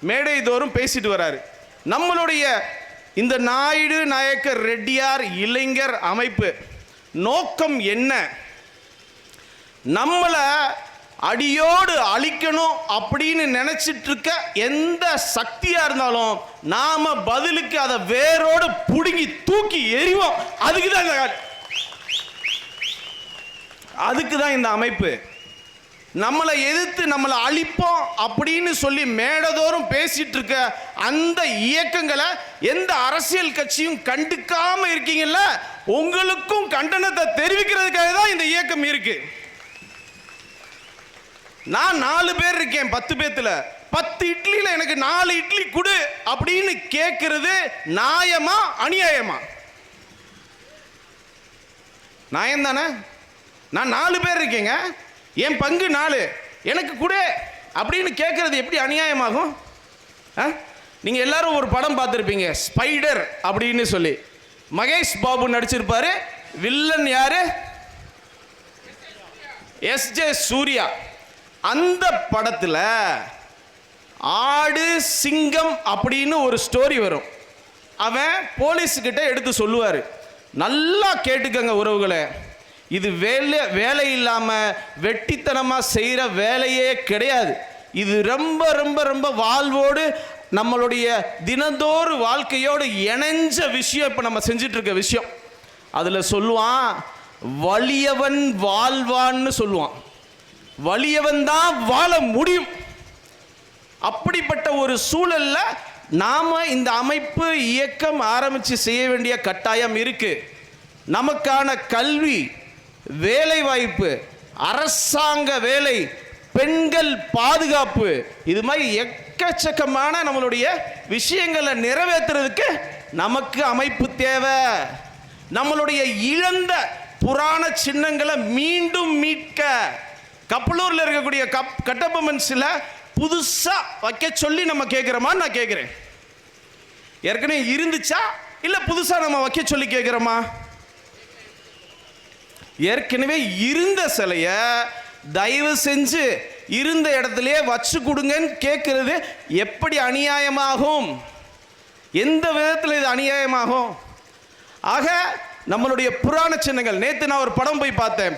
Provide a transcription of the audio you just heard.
மேடை தோறும் பேசிட்டு வராரு. நம்மளுடைய இந்த நாயுடு நாயக்கர் ரெட்டியார் இளைஞர் அமைப்பு நோக்கம் என்ன? நம்மளை அடியோடு அழிக்கணும் அப்படின்னு நினைச்சிட்டு இருக்க எந்த சக்தியா இருந்தாலும் நாம பதிலுக்கு அதை வேரோடு புடுங்கி தூக்கி எறிவோம். அதுக்கு தான் இந்த அமைப்பு. நம்மளை எதிர்த்து நம்மளை அழிப்போம் அப்படின்னு சொல்லி மேடதோறும் பேசிட்டு இருக்க அந்த இயக்கங்களை எந்த அரசியல் கட்சியும் கண்டுக்காம இருக்கீங்கல்ல, உங்களுக்கும் கண்டனத்தை தெரிவிக்கிறதுக்காக தான் இந்த இயக்கம் இருக்கு. நான் 4 பேர் இருக்கேன், 10 பேத்துல 10 இட்லியில எனக்கு 4 இட்லி கொடு அப்படின்னு கேட்கிறது நியாயமா அநியாயமா? நியாயம் தானே? நான் 4 பேர் இருக்கேங்க, என் பங்கு 4, எனக்கு கொடு அப்படின்னு கேட்கறது எப்படி அநியாயமாகும்? நீங்க எல்லாரும் ஒரு படம் பார்த்துருப்பீங்க, ஸ்பைடர் அப்படின்னு சொல்லி. மகேஷ் பாபு நடிச்சிருப்பாரு. வில்லன் யாரு? எஸ்.ஜே. சூர்யா. அந்த படத்தில் ஆடு சிங்கம் அப்படின்னு ஒரு ஸ்டோரி வரும். அவன் போலீஸுக்கிட்ட எடுத்து சொல்லுவார், நல்லா கேட்டுக்கங்க உறவுகளை, இது வேலை இல்லாமல் வெட்டித்தனமாக செய்கிற வேலையே கிடையாது. இது ரொம்ப ரொம்ப ரொம்ப வாழ்வோடு நம்மளுடைய தினந்தோறு வாழ்க்கையோடு இணைஞ்ச விஷயம். இப்போ நம்ம செஞ்சிட்டு இருக்க விஷயம். அதில் சொல்லுவான், வலியவன் வாழ்வான்னு சொல்லுவான். வலியவன் தான் வாழ முடியும். அப்படிப்பட்ட ஒரு சூழல்ல நாம இந்த அமைப்பு இயக்கம் ஆரம்பித்து செய்ய வேண்டிய கட்டாயம் இருக்கு. நமக்கான கல்வி, வேலை வாய்ப்பு, அரசாங்க வேலை, பெண்கள் பாதுகாப்பு, இது மாதிரி எக்கச்சக்கமான நம்மளுடைய விஷயங்களை நிறைவேற்றுறதுக்கு நமக்கு அமைப்பு தேவை. நம்மளுடைய இழந்த புராண சின்னங்களை மீண்டும் மீட்க கப்பலூரில் இருக்கக்கூடிய கட்டபொம்மன்ஸ்ல புதுசா வைக்க சொல்லி நம்ம கேட்கிறோமா? நான் கேட்கிறேன், ஏற்கனவே இருந்துச்சா இல்ல புதுசா நம்ம வைக்க சொல்லி கேட்கிறோமா? ஏற்கனவே இருந்த சிலைய தயவு செஞ்சு இருந்த இடத்துலயே வச்சு கொடுங்கன்னு கேட்கிறது எப்படி அநியாயமாகும்? எந்த விதத்தில் இது அநியாயமாகும்? ஆக நம்மளுடைய புராண சின்னங்கள், நேற்று நான் ஒரு படம் போய் பார்த்தேன்.